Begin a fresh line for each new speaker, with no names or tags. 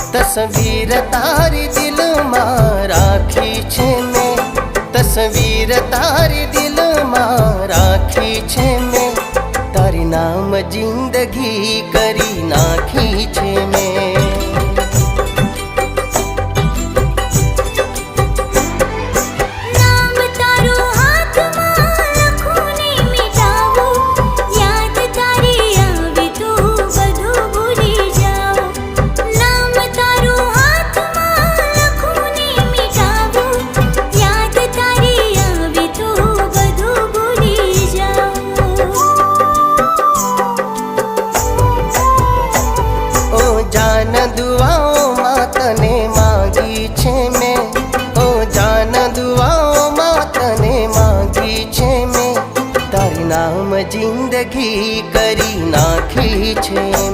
तस्वीर तारी दिल में राखी छे मैं, तस्वीर तारी दिल में राखी छे मैं, तारी नाम जिंदगी करी नाखी छे मैं। जान दुआओं मां तने मांगी छे मैं, ओ जान दुआओं मां तने मांगी छे मैं, तारी नाम जिंदगी करी नाखी छे।